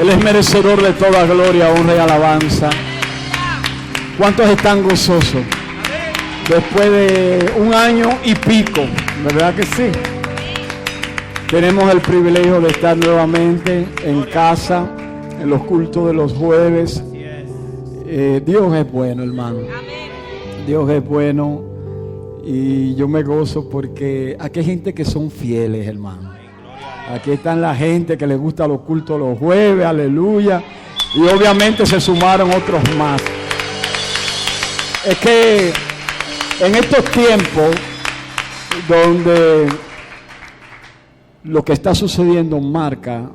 Él es merecedor de toda gloria, honra y alabanza. ¿Cuántos están gozosos? Después de 1 año y pico, ¿verdad que sí? Tenemos el privilegio de estar nuevamente en casa, en los cultos de los jueves. Dios es bueno, hermano. Dios es bueno. Y yo me gozo porque aquí hay gente que son fieles, hermano. Aquí están la gente que les gusta los cultos los jueves, aleluya. Y obviamente se sumaron otros más. Es que en estos tiempos donde lo que está sucediendo marca,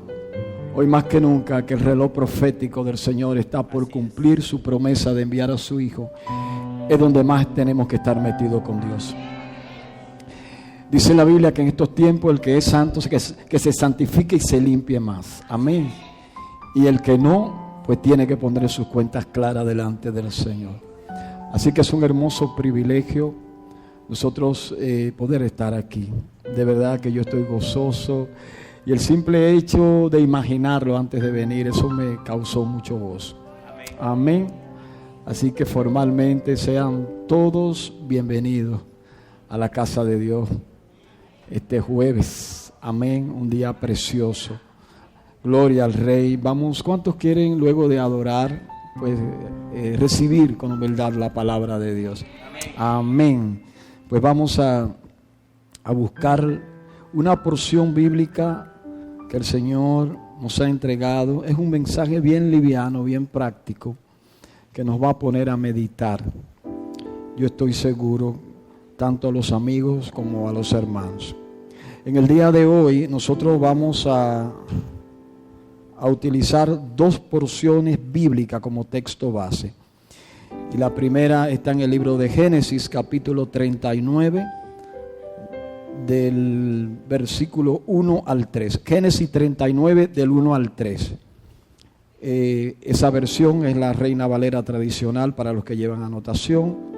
hoy más que nunca, que el reloj profético del Señor está por cumplir su promesa de enviar a su Hijo, es donde más tenemos que estar metidos con Dios. Dice la Biblia que en estos tiempos el que es santo, que se santifique y se limpie más. Amén. Y el que no, pues tiene que poner sus cuentas claras delante del Señor. Así que es un hermoso privilegio nosotros poder estar aquí. De verdad que yo estoy gozoso. Y el simple hecho de imaginarlo antes de venir, eso me causó mucho gozo. Amén. Así que formalmente sean todos bienvenidos a la casa de Dios este jueves. Amén. Un día precioso. Gloria al Rey. Vamos, ¿cuántos quieren luego de adorar, pues recibir con humildad la palabra de Dios? Amén. Pues vamos a buscar una porción bíblica que el Señor nos ha entregado. Es un mensaje bien liviano, bien práctico, que nos va a poner a meditar. Yo estoy seguro, tanto a los amigos como a los hermanos. En el día de hoy nosotros vamos a utilizar 2 porciones bíblicas como texto base. Y la primera está en el libro de Génesis, capítulo 39, del versículo 1 al 3. Génesis 39, del 1 al 3. Esa versión es la Reina Valera tradicional para los que llevan anotación.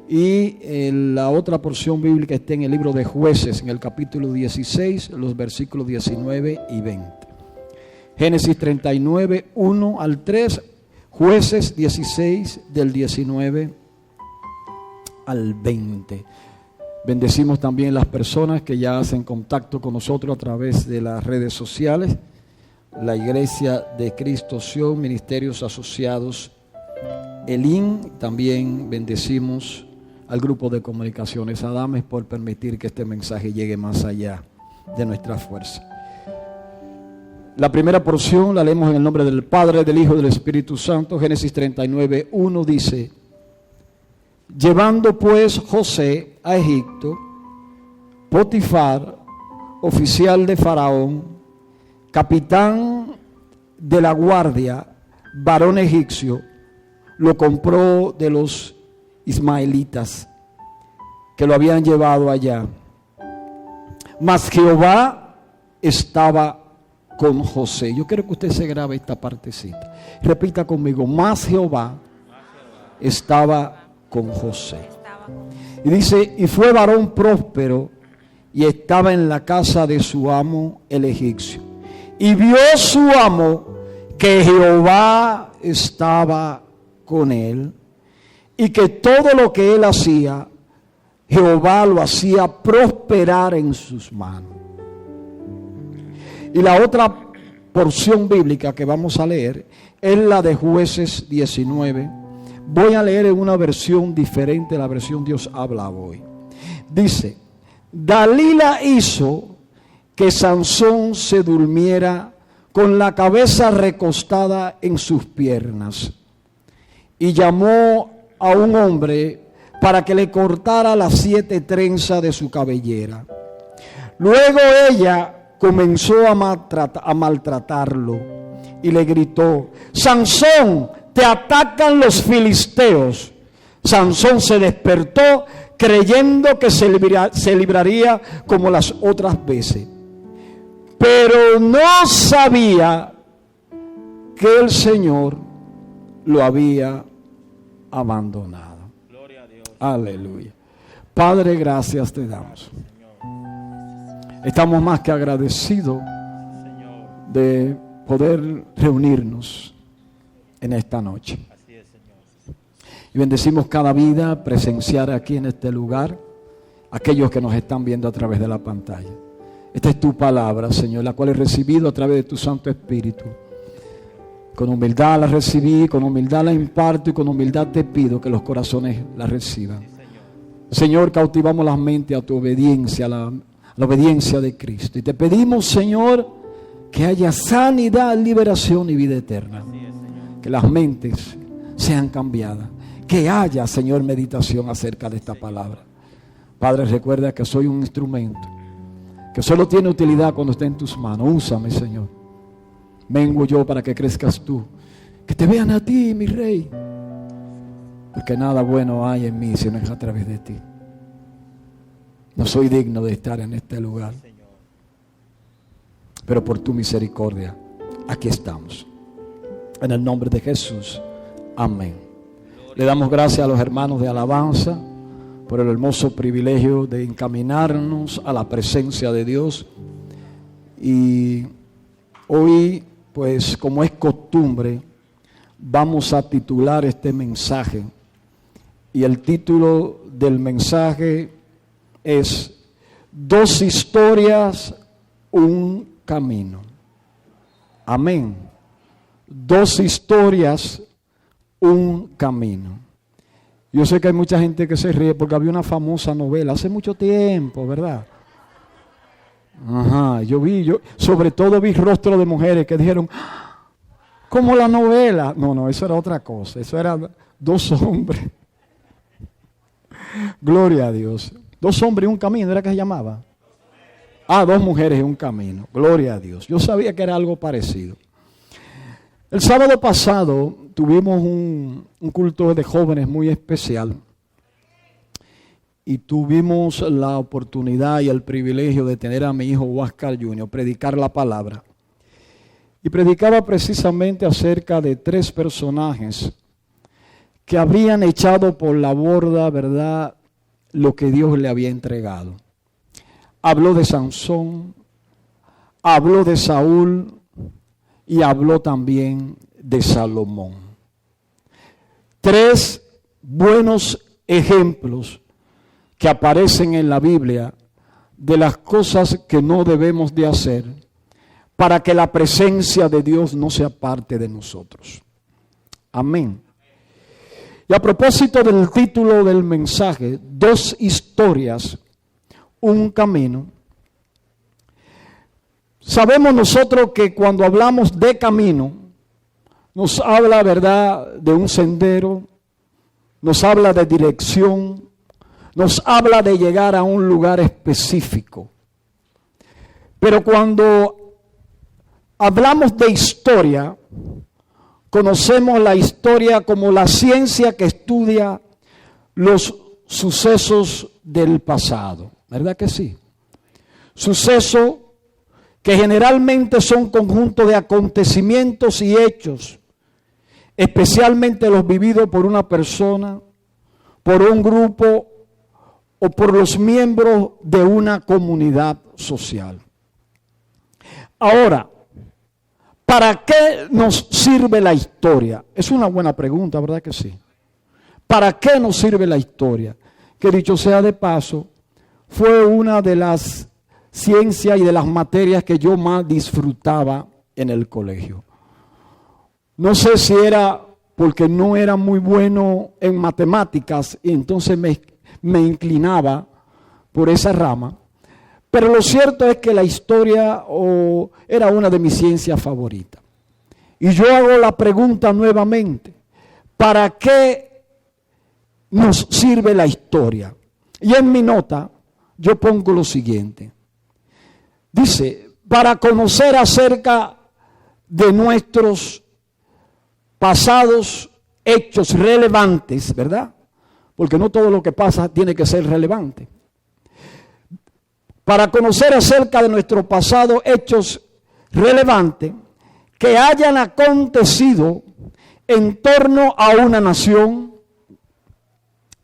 Y la otra porción bíblica está en el libro de Jueces, en el capítulo 16, los versículos 19 y 20. Génesis 39, 1 al 3, Jueces 16, del 19 al 20. Bendecimos también las personas que ya hacen contacto con nosotros a través de las redes sociales. La Iglesia de Cristo Sion, Ministerios Asociados, Elín. También bendecimos al grupo de comunicaciones Adames por permitir que este mensaje llegue más allá de nuestra fuerza. La primera porción la leemos en el nombre del Padre, del Hijo y del Espíritu Santo. Génesis 39, 1 dice: llevando pues José a Egipto, Potifar, oficial de Faraón, capitán de la guardia, varón egipcio, lo compró de los ismaelitas que lo habían llevado allá. Mas Jehová estaba con José. Yo quiero que usted se grabe esta partecita. Repita conmigo: mas Jehová estaba con José. Y dice: y fue varón próspero y estaba en la casa de su amo el egipcio. Y vio su amo que Jehová estaba con él y que todo lo que él hacía, Jehová lo hacía prosperar en sus manos. Y la otra porción bíblica que vamos a leer es la de Jueces 19. Voy a leer en una versión diferente, la versión Dios habla hoy. Dice: Dalila hizo que Sansón se durmiera con la cabeza recostada en sus piernas, y llamó a un hombre para que le cortara las 7 trenzas de su cabellera. Luego ella comenzó a maltratarlo y le gritó: Sansón, te atacan los filisteos. Sansón se despertó creyendo que se libraría como las otras veces, pero no sabía que el Señor lo había abandonado. Gloria a Dios. Aleluya. Padre, gracias te damos. Estamos más que agradecidos de poder reunirnos en esta noche. Y bendecimos cada vida presenciar aquí en este lugar, aquellos que nos están viendo a través de la pantalla. Esta es tu palabra, Señor, la cual he recibido a través de tu Santo Espíritu. Con humildad la recibí, con humildad la imparto y con humildad te pido que los corazones la reciban. Señor, cautivamos las mentes a tu obediencia, a la obediencia de Cristo. Y te pedimos, Señor, que haya sanidad, liberación y vida eterna. Que las mentes sean cambiadas. Que haya, Señor, meditación acerca de esta palabra. Padre, recuerda que soy un instrumento que solo tiene utilidad cuando esté en tus manos. Úsame, Señor. Mengo yo para que crezcas tú. Que te vean a ti, mi Rey. Porque nada bueno hay en mí si no es a través de ti. No soy digno de estar en este lugar. Pero por tu misericordia, aquí estamos. En el nombre de Jesús. Amén. Le damos gracias a los hermanos de alabanza por el hermoso privilegio de encaminarnos a la presencia de Dios. Y hoy, pues como es costumbre, vamos a titular este mensaje. Y el título del mensaje es Dos historias, un camino. Amén. Dos historias, un camino. Yo sé que hay mucha gente que se ríe porque había una famosa novela hace mucho tiempo, ¿verdad? Ajá, yo sobre todo vi rostros de mujeres que dijeron, ¿cómo la novela? No, eso era otra cosa, eso eran dos hombres. Gloria a Dios. Dos hombres y un camino, ¿era que se llamaba? Dos mujeres y un camino. Gloria a Dios. Yo sabía que era algo parecido. El sábado pasado tuvimos un culto de jóvenes muy especial y tuvimos la oportunidad y el privilegio de tener a mi hijo Huáscar Jr. predicar la palabra. Y predicaba precisamente acerca de 3 personajes que habrían echado por la borda, ¿verdad?, lo que Dios le había entregado. Habló de Sansón, habló de Saúl y habló también de Salomón. 3 buenos ejemplos que aparecen en la Biblia de las cosas que no debemos de hacer para que la presencia de Dios no se aparte de nosotros. Amén. Y a propósito del título del mensaje, Dos historias, un camino. Sabemos nosotros que cuando hablamos de camino, nos habla, ¿verdad?, de un sendero, nos habla de dirección, nos habla de llegar a un lugar específico. Pero cuando hablamos de historia, conocemos la historia como la ciencia que estudia los sucesos del pasado. ¿Verdad que sí? Sucesos que generalmente son conjuntos de acontecimientos y hechos, especialmente los vividos por una persona, por un grupo o por los miembros de una comunidad social. Ahora, ¿para qué nos sirve la historia? Es una buena pregunta, ¿verdad que sí? ¿Para qué nos sirve la historia? Que dicho sea de paso, fue una de las ciencias y de las materias que yo más disfrutaba en el colegio. No sé si era porque no era muy bueno en matemáticas y entonces me inclinaba por esa rama, pero lo cierto es que la historia era una de mis ciencias favoritas. Y yo hago la pregunta nuevamente, ¿para qué nos sirve la historia? Y en mi nota yo pongo lo siguiente. Dice, para conocer acerca de nuestros pasados hechos relevantes, ¿verdad? Porque no todo lo que pasa tiene que ser relevante. Para conocer acerca de nuestros pasados hechos relevantes que hayan acontecido en torno a una nación,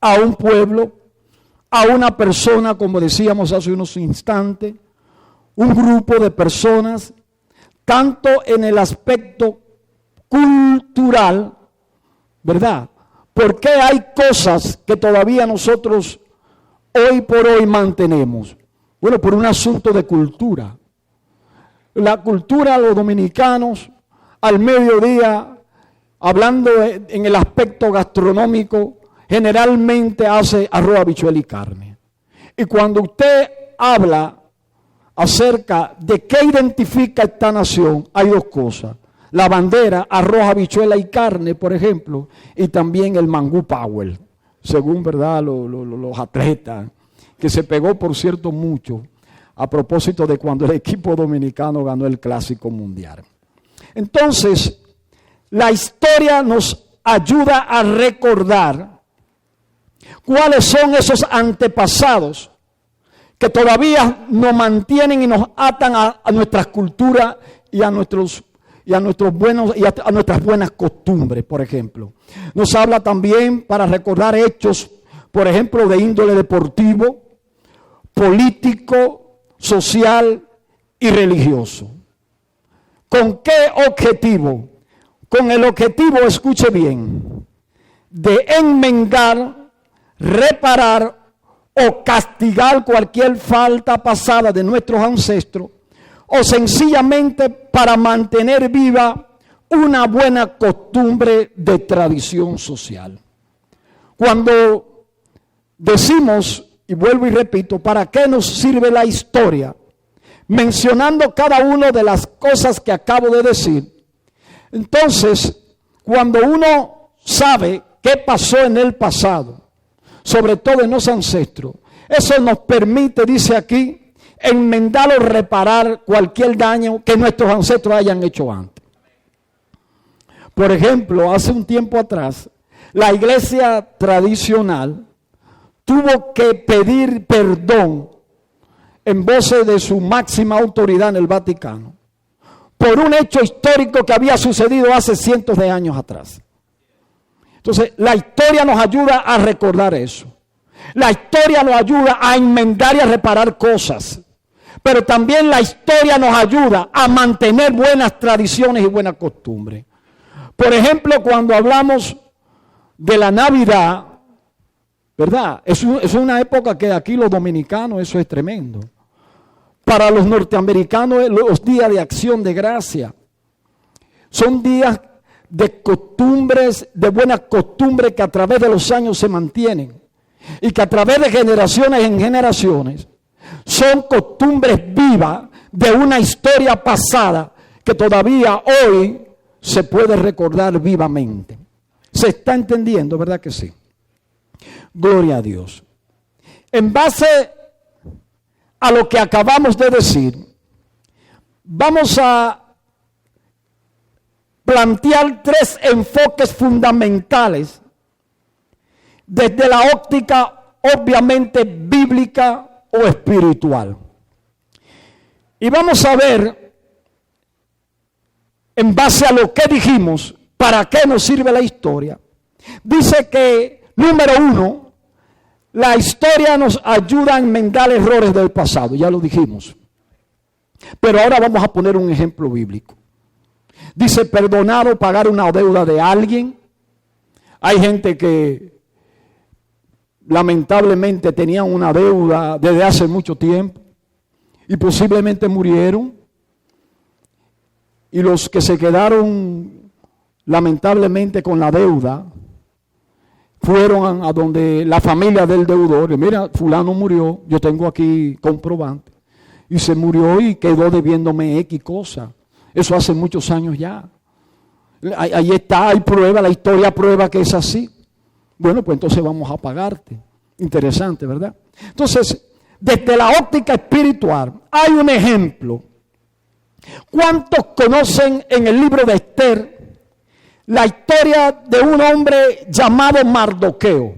a un pueblo, a una persona, como decíamos hace unos instantes, un grupo de personas, tanto en el aspecto cultural, ¿verdad? ¿Por qué hay cosas que todavía nosotros hoy por hoy mantenemos? Bueno, por un asunto de cultura. La cultura de los dominicanos, al mediodía, hablando en el aspecto gastronómico, generalmente hace arroz, habichuela y carne. Y cuando usted habla acerca de qué identifica esta nación, hay dos cosas. La bandera, arroz, habichuela y carne, por ejemplo, y también el mangú power, según, ¿verdad?, los atletas, que se pegó, por cierto, mucho a propósito de cuando el equipo dominicano ganó el Clásico Mundial. Entonces, la historia nos ayuda a recordar cuáles son esos antepasados que todavía nos mantienen y nos atan a nuestras culturas y a nuestras buenas costumbres, por ejemplo. Nos habla también para recordar hechos, por ejemplo, de índole deportivo, político, social y religioso. ¿Con qué objetivo? Con el objetivo, escuche bien, de enmendar, reparar o castigar cualquier falta pasada de nuestros ancestros, o sencillamente para mantener viva una buena costumbre de tradición social. Cuando decimos, y vuelvo y repito, ¿para qué nos sirve la historia? Mencionando cada una de las cosas que acabo de decir. Entonces, cuando uno sabe qué pasó en el pasado, sobre todo en los ancestros, eso nos permite, dice aquí, enmendar o reparar cualquier daño que nuestros ancestros hayan hecho antes. Por ejemplo, hace un tiempo atrás, la iglesia tradicional tuvo que pedir perdón en voces de su máxima autoridad en el Vaticano por un hecho histórico que había sucedido hace cientos de años atrás. Entonces, la historia nos ayuda a recordar eso. La historia nos ayuda a enmendar y a reparar cosas. Pero también la historia nos ayuda a mantener buenas tradiciones y buenas costumbres. Por ejemplo, cuando hablamos de la Navidad, ¿verdad? Es una época que aquí los dominicanos, eso es tremendo. Para los norteamericanos, los días de acción de gracia son días de costumbres, de buenas costumbres que a través de los años se mantienen y que a través de generaciones en generaciones son costumbres vivas de una historia pasada que todavía hoy se puede recordar vivamente. ¿Se está entendiendo, verdad que sí? Gloria a Dios. En base a lo que acabamos de decir, vamos a plantear tres enfoques fundamentales desde la óptica obviamente bíblica o espiritual. Y vamos a ver, en base a lo que dijimos, para qué nos sirve la historia. Dice que, número uno, la historia nos ayuda a enmendar errores del pasado, ya lo dijimos. Pero ahora vamos a poner un ejemplo bíblico. Dice, perdonar o pagar una deuda de alguien. Hay gente que lamentablemente tenían una deuda desde hace mucho tiempo y posiblemente murieron. Y los que se quedaron lamentablemente con la deuda fueron a donde la familia del deudor, y mira, fulano murió, yo tengo aquí comprobante, y se murió y quedó debiéndome X cosa. Eso hace muchos años ya. Ahí está, hay prueba, la historia prueba que es así. Bueno, pues entonces vamos a pagarte. Interesante, ¿verdad? Entonces, desde la óptica espiritual, hay un ejemplo. ¿Cuántos conocen en el libro de Esther la historia de un hombre llamado Mardoqueo?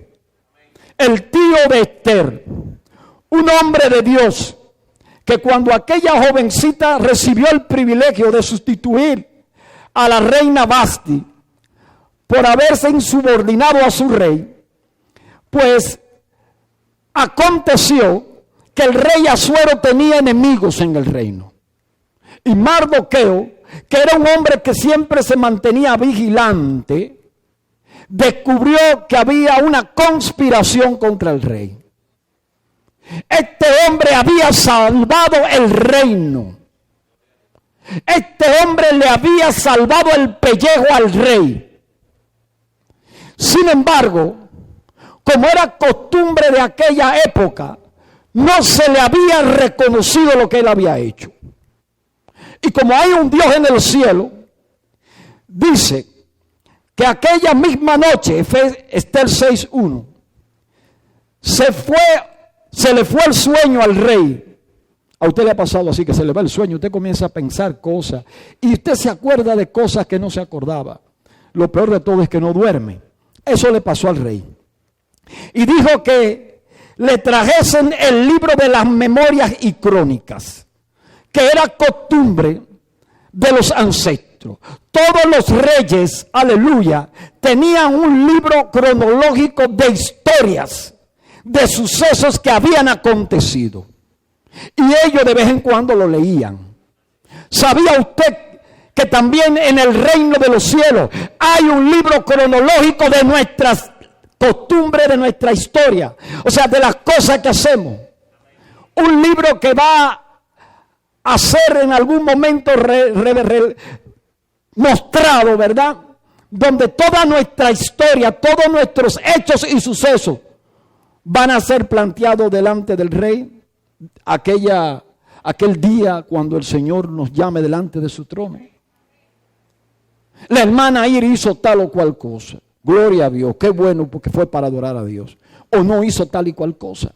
El tío de Esther, un hombre de Dios, que cuando aquella jovencita recibió el privilegio de sustituir a la reina Vasti por haberse insubordinado a su rey, pues aconteció que el rey Asuero tenía enemigos en el reino. Y Mardoqueo que era un hombre que siempre se mantenía vigilante, descubrió que había una conspiración contra el rey. Este hombre había salvado el reino. Este hombre le había salvado el pellejo al rey. Sin embargo, como era costumbre de aquella época, no se le había reconocido lo que él había hecho. Y como hay un Dios en el cielo, dice que aquella misma noche, Ester 6:1, se le fue el sueño al rey. A usted le ha pasado así, que se le va el sueño, usted comienza a pensar cosas y usted se acuerda de cosas que no se acordaba. Lo peor de todo es que no duerme. Eso le pasó al rey. Y dijo que le trajesen el libro de las memorias y crónicas, que era costumbre de los ancestros. Todos los reyes, aleluya, tenían un libro cronológico de historias, de sucesos que habían acontecido. Y ellos de vez en cuando lo leían. ¿Sabía usted que también en el reino de los cielos hay un libro cronológico de nuestras costumbres, de nuestra historia? O sea, de las cosas que hacemos. Un libro que va a ser en algún momento mostrado, ¿verdad? Donde toda nuestra historia, todos nuestros hechos y sucesos van a ser planteados delante del rey. Aquel día cuando el Señor nos llame delante de su trono. La hermana Iris hizo tal o cual cosa. Gloria a Dios, qué bueno, porque fue para adorar a Dios. O no hizo tal y cual cosa.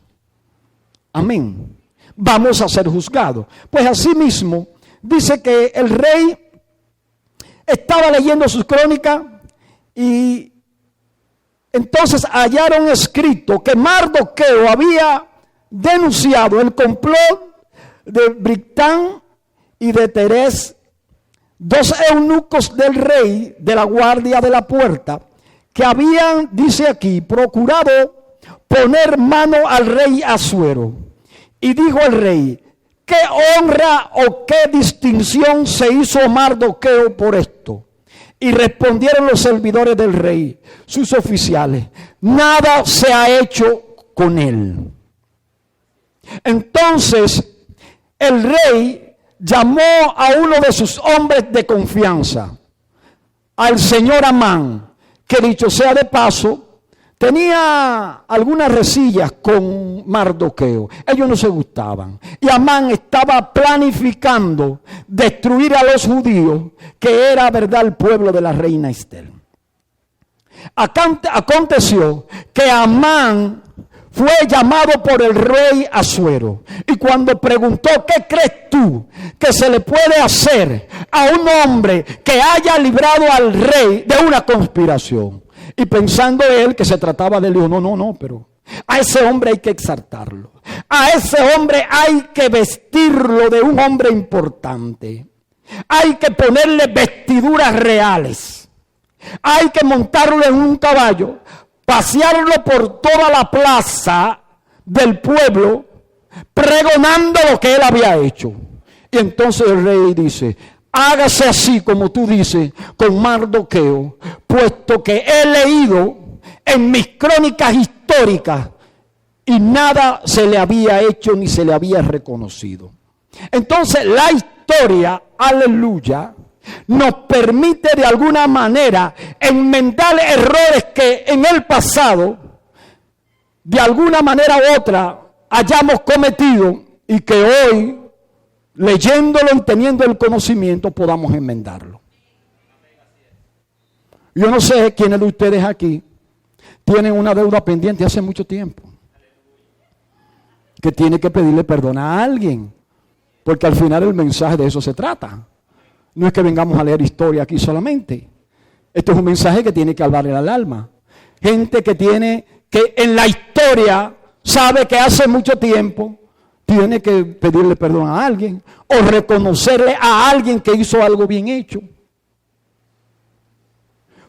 Amén. Vamos a ser juzgados. Pues así mismo dice que el rey estaba leyendo sus crónicas y entonces hallaron escrito que Mardoqueo había denunciado el complot de Bigtán y de Teres, dos eunucos del rey de la guardia de la puerta, que habían, dice aquí, procurado poner mano al rey Asuero. Y dijo el rey: ¿qué honra o qué distinción se hizo a Mardoqueo por esto? Y respondieron los servidores del rey, sus oficiales: nada se ha hecho con él. Entonces el rey llamó a uno de sus hombres de confianza, al señor Amán, que dicho sea de paso, tenía algunas resillas con Mardoqueo. Ellos no se gustaban. Y Amán estaba planificando destruir a los judíos, que era, verdad, el pueblo de la reina Ester. Aconteció que Amán fue llamado por el rey Asuero. Y cuando preguntó: ¿qué crees tú que se le puede hacer a un hombre que haya librado al rey de una conspiración? Y pensando él que se trataba de él, dijo: no, pero a ese hombre hay que exaltarlo. A ese hombre hay que vestirlo de un hombre importante. Hay que ponerle vestiduras reales. Hay que montarlo en un caballo, pasearlo por toda la plaza del pueblo, pregonando lo que él había hecho. Y entonces el rey dice: hágase así como tú dices con Mardoqueo, puesto que he leído en mis crónicas históricas y nada se le había hecho ni se le había reconocido. Entonces la historia, aleluya, nos permite de alguna manera enmendar errores que en el pasado, de alguna manera u otra, hayamos cometido y que hoy, leyéndolo y teniendo el conocimiento, podamos enmendarlo. Yo no sé quiénes de ustedes aquí tienen una deuda pendiente hace mucho tiempo, que tiene que pedirle perdón a alguien, porque al final el mensaje de eso se trata. No es que vengamos a leer historia aquí solamente. Esto es un mensaje que tiene que hablarle al alma. Gente que en la historia sabe que hace mucho tiempo tiene que pedirle perdón a alguien o reconocerle a alguien que hizo algo bien hecho.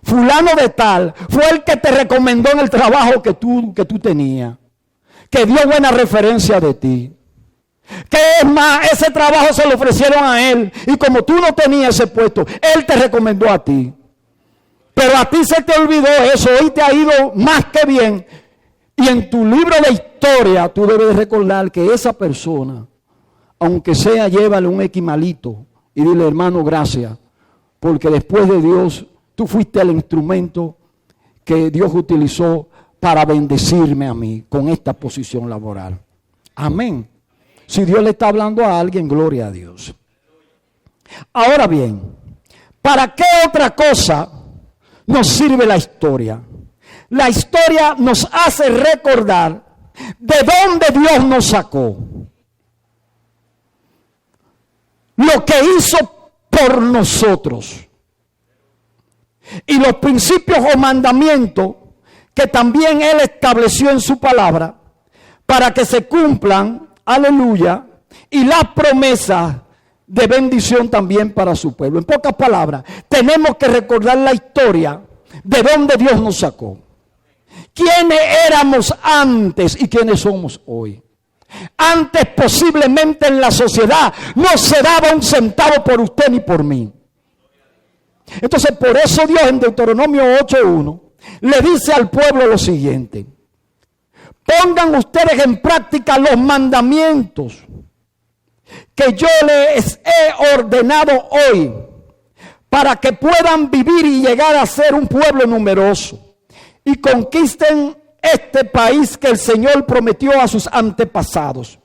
Fulano de tal fue el que te recomendó en el trabajo que tú tenías, que dio buena referencia de ti. Que es más, ese trabajo se lo ofrecieron a él. Y como tú no tenías ese puesto, él te recomendó a ti. Pero a ti se te olvidó eso. Hoy te ha ido más que bien. Y en tu libro de historia, tú debes recordar que esa persona, aunque sea, llévale un equimalito y dile, hermano, gracias. Porque después de Dios, tú fuiste el instrumento que Dios utilizó para bendecirme a mí con esta posición laboral. Amén. Si Dios le está hablando a alguien, gloria a Dios. Ahora bien, ¿para qué otra cosa nos sirve la historia? La historia nos hace recordar de dónde Dios nos sacó. Lo que hizo por nosotros. Y los principios o mandamientos que también Él estableció en su palabra para que se cumplan, aleluya, y las promesas de bendición también para su pueblo. En pocas palabras, tenemos que recordar la historia de dónde Dios nos sacó. ¿Quiénes éramos antes y quiénes somos hoy? Antes posiblemente en la sociedad no se daba un centavo por usted ni por mí. Entonces por eso Dios en Deuteronomio 8:1 le dice al pueblo lo siguiente: pongan ustedes en práctica los mandamientos que yo les he ordenado hoy, para que puedan vivir y llegar a ser un pueblo numeroso y conquisten este país que el Señor prometió a sus antepasados.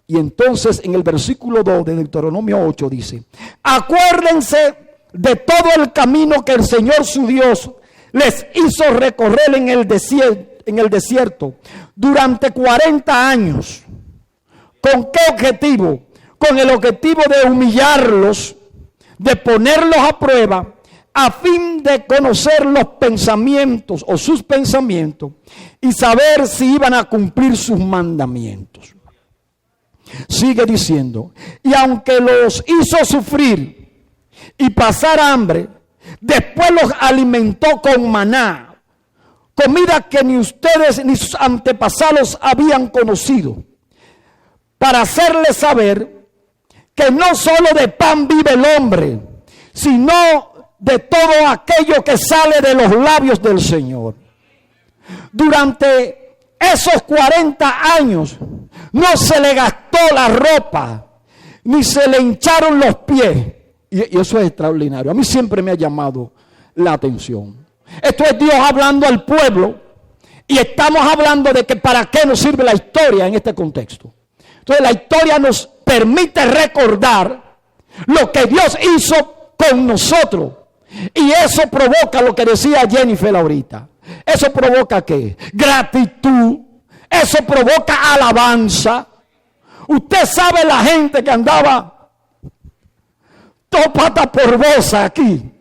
Y entonces en el versículo 2 de Deuteronomio 8 dice: acuérdense de todo el camino que el Señor su Dios les hizo recorrer en el desierto durante 40 años. ¿Con qué objetivo? Con el objetivo de humillarlos, de ponerlos a prueba, a fin de conocer los pensamientos o sus pensamientos y saber si iban a cumplir sus mandamientos. Sigue diciendo: y aunque los hizo sufrir y pasar hambre, después los alimentó con maná, comida que ni ustedes ni sus antepasados habían conocido, para hacerles saber que no solo de pan vive el hombre, sino de todo aquello que sale de los labios del Señor. Durante esos 40 años no se le gastó la ropa, ni se le hincharon los pies. Y eso es extraordinario. A mí siempre me ha llamado la atención. Esto es Dios hablando al pueblo. Y estamos hablando de que para qué nos sirve la historia en este contexto. Entonces la historia nos permite recordar lo que Dios hizo con nosotros. Y eso provoca lo que decía Jennifer ahorita. Eso provoca ¿qué? Gratitud. Eso provoca alabanza. Usted sabe la gente que andaba todo pata por bolsa aquí.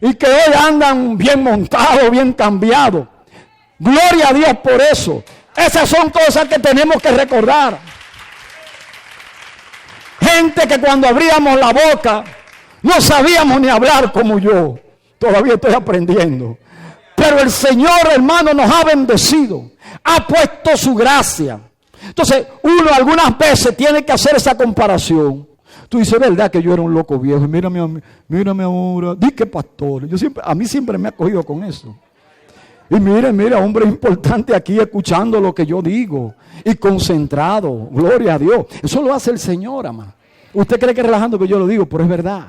Y que hoy andan bien montados, bien cambiados. Gloria a Dios por eso. Esas son cosas que tenemos que recordar. Gente que cuando abríamos la boca no sabíamos ni hablar como yo. Todavía estoy aprendiendo. Pero el Señor, hermano, nos ha bendecido. Ha puesto su gracia. Entonces, uno algunas veces tiene que hacer esa comparación. Tú dices, ¿verdad que yo era un loco viejo? Mírame ahora. Di que pastor. A mí siempre me ha cogido con eso. Y mira, hombre importante aquí escuchando lo que yo digo. Y concentrado. Gloria a Dios. Eso lo hace el Señor, amado. Usted cree que relajando que yo lo digo, pero es verdad.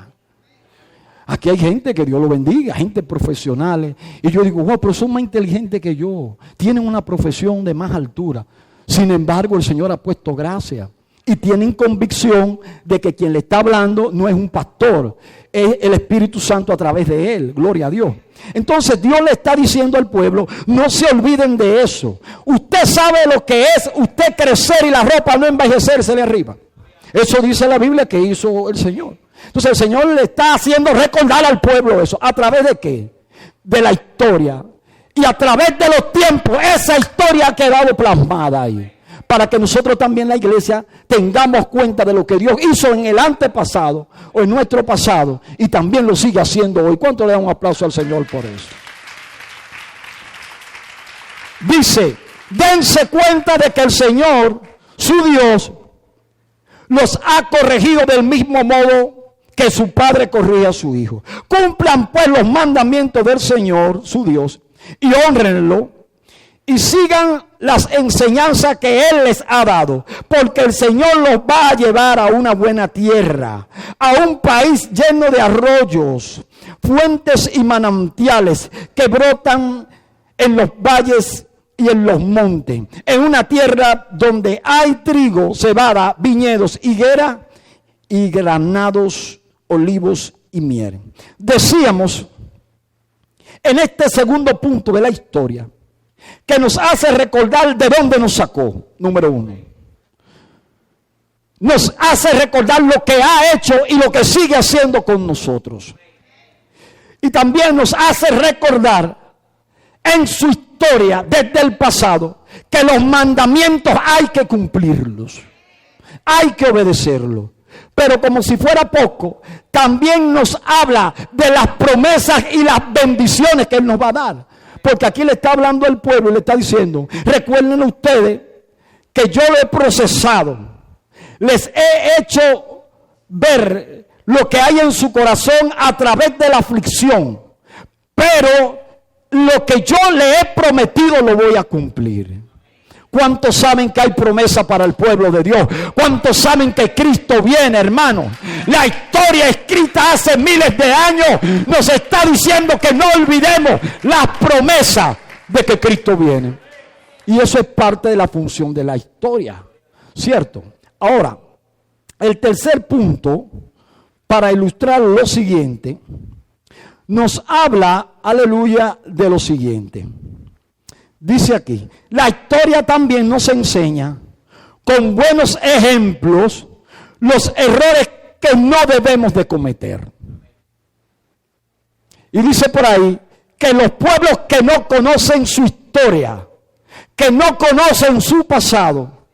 Aquí hay gente que Dios lo bendiga, gente profesionales. Y yo digo, wow, pero son más inteligentes que yo. Tienen una profesión de más altura. Sin embargo, el Señor ha puesto gracia. Y tienen convicción de que quien le está hablando no es un pastor, es el Espíritu Santo a través de él. Gloria a Dios. Entonces Dios le está diciendo al pueblo, no se olviden de eso. Usted sabe lo que es usted crecer y la ropa no envejecérsele arriba. Eso dice la Biblia que hizo el Señor. Entonces el Señor le está haciendo recordar al pueblo eso. ¿A través de qué? De la historia. Y a través de los tiempos, esa historia ha quedado plasmada ahí. Para que nosotros también, la iglesia, tengamos cuenta de lo que Dios hizo en el antepasado o en nuestro pasado. Y también lo sigue haciendo hoy. ¿Cuánto le da un aplauso al Señor por eso? Dice, dense cuenta de que el Señor, su Dios, los ha corregido del mismo modo que su padre corrige a su hijo. Cumplan pues los mandamientos del Señor, su Dios, y honrenlo, y sigan las enseñanzas que Él les ha dado, porque el Señor los va a llevar a una buena tierra, a un país lleno de arroyos, fuentes y manantiales que brotan en los valles y en los montes, en una tierra donde hay trigo, cebada, viñedos, higuera y granados, olivos y miel. Decíamos en este segundo punto de la historia que nos hace recordar de dónde nos sacó, número uno. Nos hace recordar lo que ha hecho y lo que sigue haciendo con nosotros. Y también nos hace recordar en su historia desde el pasado que los mandamientos hay que cumplirlos, hay que obedecerlos. Pero como si fuera poco, también nos habla de las promesas y las bendiciones que Él nos va a dar. Porque aquí le está hablando al pueblo y le está diciendo, recuerden ustedes que yo lo he procesado, les he hecho ver lo que hay en su corazón a través de la aflicción, pero lo que yo le he prometido lo voy a cumplir. ¿Cuántos saben que hay promesa para el pueblo de Dios? ¿Cuántos saben que Cristo viene, hermano? La historia escrita hace miles de años nos está diciendo que no olvidemos la promesa de que Cristo viene. Y eso es parte de la función de la historia, ¿cierto? Ahora, el tercer punto, para ilustrar lo siguiente, nos habla, aleluya, de lo siguiente. Dice aquí, la historia también nos enseña con buenos ejemplos los errores que no debemos de cometer. Y dice por ahí que los pueblos que no conocen su historia, que no conocen su pasado,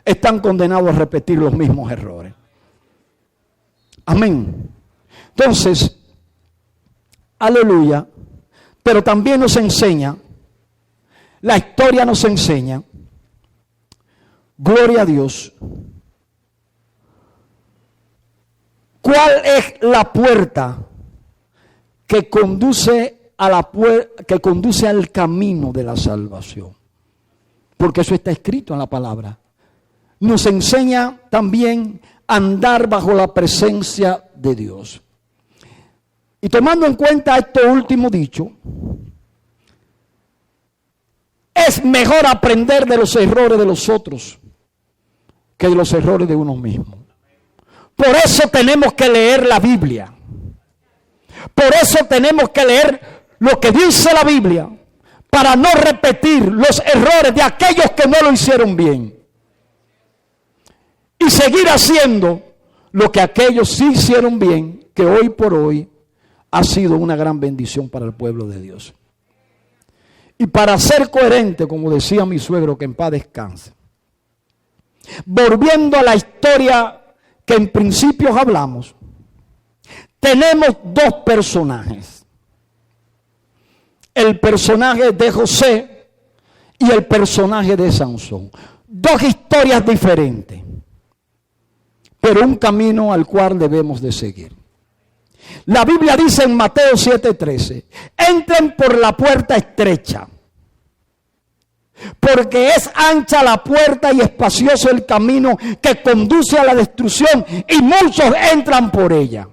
están condenados a repetir los mismos errores. Amén. Entonces, aleluya, pero también nos enseña, la historia nos enseña, gloria a Dios, cuál es la puerta que conduce que conduce al camino de la salvación. Porque eso está escrito en la palabra. Nos enseña también a andar bajo la presencia de Dios. Y tomando en cuenta esto último dicho, es mejor aprender de los errores de los otros que de los errores de uno mismo. Por eso tenemos que leer la Biblia. Por eso tenemos que leer lo que dice la Biblia, para no repetir los errores de aquellos que no lo hicieron bien. Y seguir haciendo lo que aquellos sí hicieron bien, que hoy por hoy ha sido una gran bendición para el pueblo de Dios. Y para ser coherente, como decía mi suegro, que en paz descanse, volviendo a la historia que en principio hablamos, tenemos dos personajes. El personaje de José y el personaje de Sansón. Dos historias diferentes, pero un camino al cual debemos de seguir. La Biblia dice en Mateo 7:13, entren por la puerta estrecha, porque es ancha la puerta y espacioso el camino que conduce a la destrucción, y muchos entran por ella.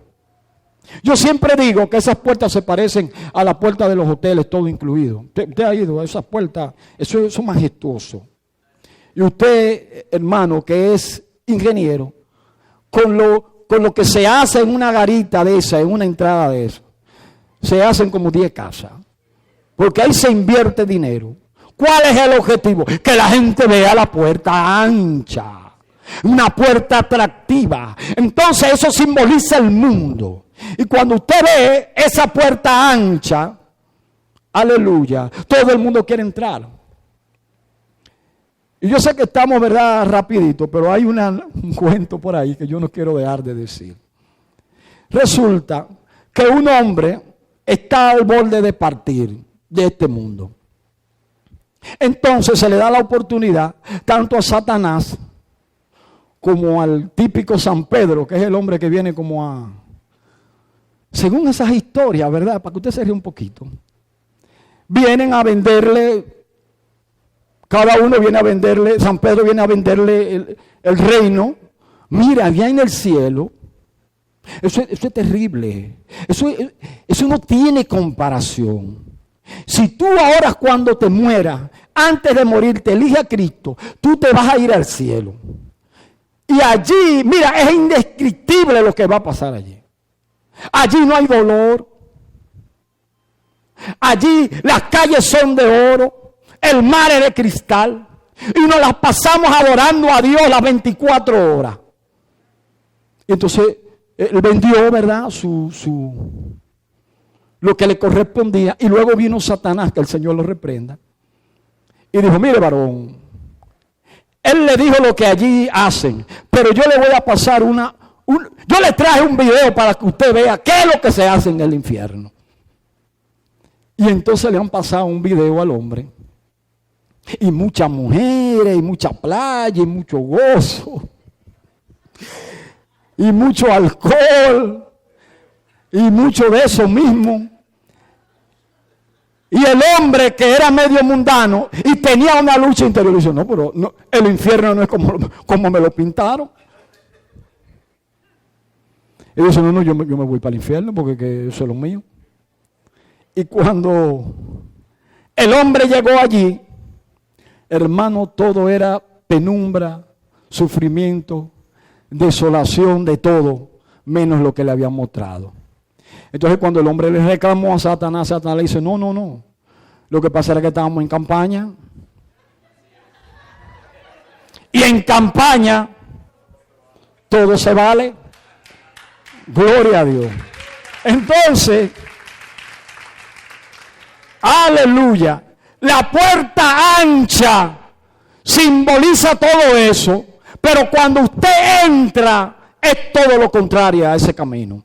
Yo siempre digo que esas puertas se parecen a la puerta de los hoteles, todo incluido. Usted ha ido a esas puertas, eso es majestuoso. Y usted, hermano, que es ingeniero, con lo que se hace en una garita de esa, en una entrada de esa, se hacen como 10 casas. Porque ahí se invierte dinero. ¿Cuál es el objetivo? Que la gente vea la puerta ancha, una puerta atractiva. Entonces eso simboliza el mundo. Y cuando usted ve esa puerta ancha, aleluya, todo el mundo quiere entrar. Y yo sé que estamos, ¿verdad?, rapidito, pero hay un cuento por ahí que yo no quiero dejar de decir. Resulta que un hombre está al borde de partir de este mundo. Entonces se le da la oportunidad tanto a Satanás como al típico San Pedro, que es el hombre que viene como a... Según esas historias, ¿verdad? Para que usted se ríe un poquito. Vienen a venderle, cada uno viene a venderle, San Pedro viene a venderle el reino. Mira, allá en el cielo, eso es terrible. Eso no tiene comparación. Si tú ahora cuando te mueras, antes de morir te elige a Cristo, tú te vas a ir al cielo. Y allí, mira, es indescriptible lo que va a pasar allí. Allí no hay dolor. Allí las calles son de oro, el mar es de cristal. Y nos las pasamos adorando a Dios las 24 horas. Y entonces él vendió, ¿verdad? Lo que le correspondía. Y luego vino Satanás, que el Señor lo reprenda. Y dijo, mire varón, él le dijo lo que allí hacen, pero yo le voy a pasar yo le traje un video para que usted vea qué es lo que se hace en el infierno. Y entonces le han pasado un video al hombre. Y muchas mujeres, y mucha playa, y mucho gozo. Y mucho alcohol. Y mucho de eso mismo. Y el hombre que era medio mundano y tenía una lucha interior, dice, no, pero no, el infierno no es como me lo pintaron. Y dice, no, yo me voy para el infierno porque eso es lo mío. Y cuando el hombre llegó allí, hermano, todo era penumbra, sufrimiento, desolación, de todo, menos lo que le habían mostrado. Entonces cuando el hombre le reclamó a Satanás le dice, no. Lo que pasa era que estábamos en campaña. Y en campaña todo se vale. Gloria a Dios. Entonces, aleluya. La puerta ancha simboliza todo eso. Pero cuando usted entra, es todo lo contrario a ese camino.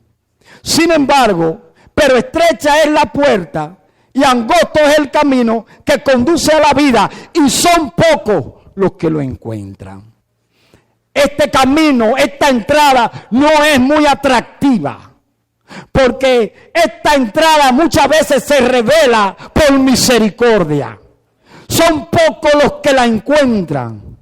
Sin embargo, pero estrecha es la puerta y angosto es el camino que conduce a la vida, y son pocos los que lo encuentran. Este camino, esta entrada no es muy atractiva, porque esta entrada muchas veces se revela por misericordia. Son pocos los que la encuentran.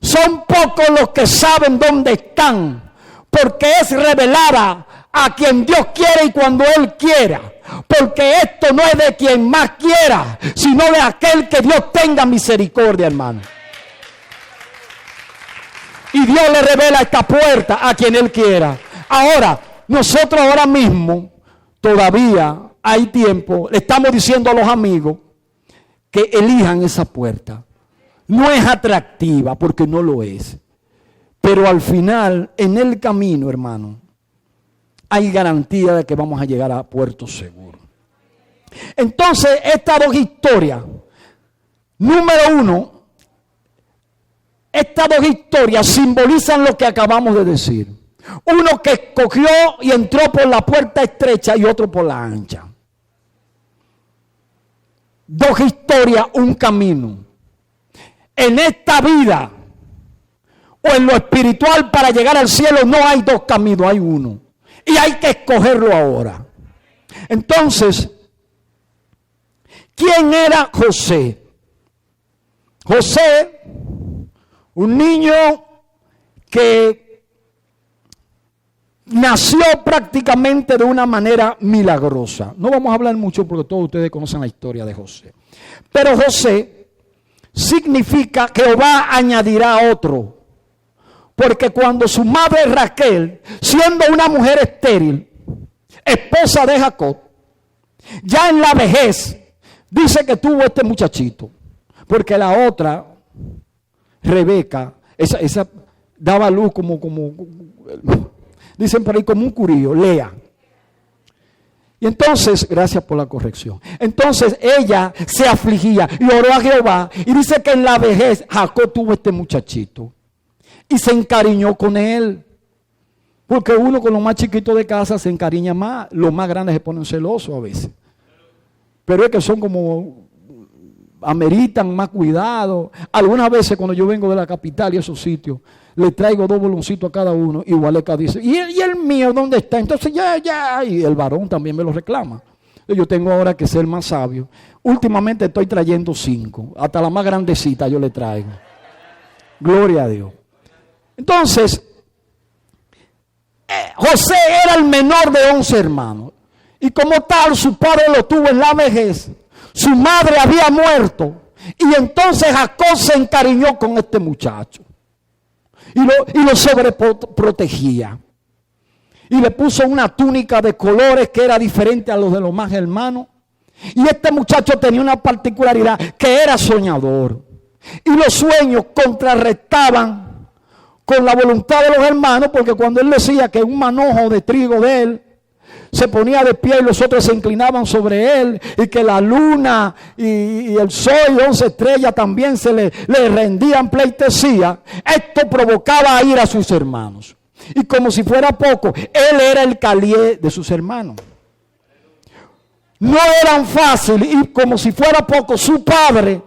Son pocos los que saben dónde están, porque es revelada a quien Dios quiere y cuando Él quiera. Porque esto no es de quien más quiera, sino de aquel que Dios tenga misericordia, hermano. Y Dios le revela esta puerta a quien Él quiera. Ahora, nosotros ahora mismo, todavía hay tiempo, le estamos diciendo a los amigos que elijan esa puerta. No es atractiva porque no lo es. Pero al final, en el camino, hermano, hay garantía de que vamos a llegar a puerto seguro. Entonces, estas dos historias, número uno, estas dos historias simbolizan lo que acabamos de decir. Uno que escogió y entró por la puerta estrecha y otro por la ancha. Dos historias, un camino. En esta vida o en lo espiritual para llegar al cielo no hay dos caminos, hay uno. Y hay que escogerlo ahora. Entonces, ¿quién era José? José, un niño que nació prácticamente de una manera milagrosa. No vamos a hablar mucho porque todos ustedes conocen la historia de José. Pero José significa que Jehová añadirá a otro. Porque cuando su madre Raquel, siendo una mujer estéril, esposa de Jacob, ya en la vejez, dice que tuvo este muchachito. Porque la otra, Rebeca, esa daba luz como dicen por ahí, como un curillo, Lea. Y entonces, gracias por la corrección. Entonces ella se afligía y oró a Jehová. Y dice que en la vejez Jacob tuvo este muchachito. Y se encariñó con él. Porque uno con lo más chiquito de casa se encariña más. Los más grandes se ponen celosos a veces. Pero es que son como ameritan más cuidado. Algunas veces cuando yo vengo de la capital y esos sitios, le traigo 2 boloncitos a cada uno, y Gualeca dice, ¿y el mío dónde está? Entonces ya, y el varón también me lo reclama. Yo tengo ahora que ser más sabio. Últimamente estoy trayendo 5, hasta la más grandecita yo le traigo. Gloria a Dios. Entonces, José era el menor de 11 hermanos. Y como tal, su padre lo tuvo en la vejez. Su madre había muerto. Y entonces Jacob se encariñó con este muchacho. Y lo sobreprotegía. Y le puso una túnica de colores que era diferente a los de los más hermanos. Y este muchacho tenía una particularidad, que era soñador. Y los sueños contrarrestaban con la voluntad de los hermanos, porque cuando él decía que un manojo de trigo de él se ponía de pie y los otros se inclinaban sobre él, y que la luna y el sol y 11 estrellas también se le rendían pleitesía, esto provocaba a ir a sus hermanos. Y como si fuera poco, él era el calié de sus hermanos. No eran fáciles, y como si fuera poco, su padre,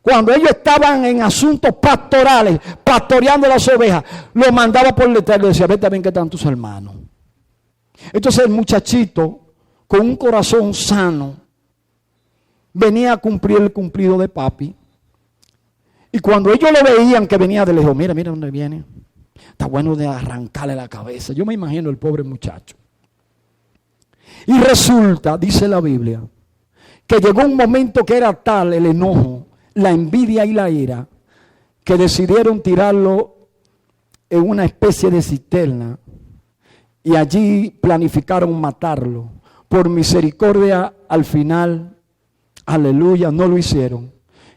cuando ellos estaban en asuntos pastorales, pastoreando las ovejas, lo mandaba por detrás y le decía, vete a ver qué están tus hermanos. Entonces el muchachito, con un corazón sano, venía a cumplir el cumplido de papi. Y cuando ellos lo veían que venía de lejos, mira dónde viene. Está bueno de arrancarle la cabeza. Yo me imagino el pobre muchacho. Y resulta, dice la Biblia, que llegó un momento que era tal el enojo, la envidia y la ira, que decidieron tirarlo en una especie de cisterna. Y allí planificaron matarlo. Por misericordia, al final, aleluya, no lo hicieron.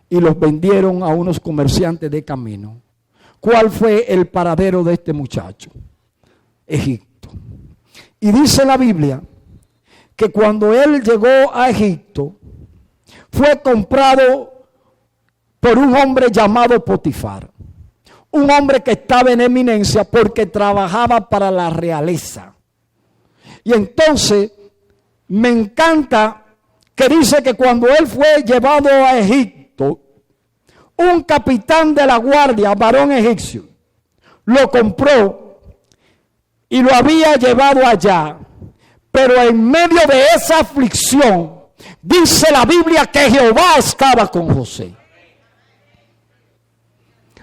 Y los vendieron a unos comerciantes de camino. ¿Cuál fue el paradero de este muchacho? Egipto. Y dice la Biblia que cuando él llegó a Egipto, fue comprado por un hombre llamado Potifar. Un hombre que estaba en eminencia porque trabajaba para la realeza. Y entonces me encanta que dice que cuando él fue llevado a Egipto, un capitán de la guardia, varón egipcio, lo compró y lo había llevado allá. Pero en medio de esa aflicción, dice la Biblia que Jehová estaba con José.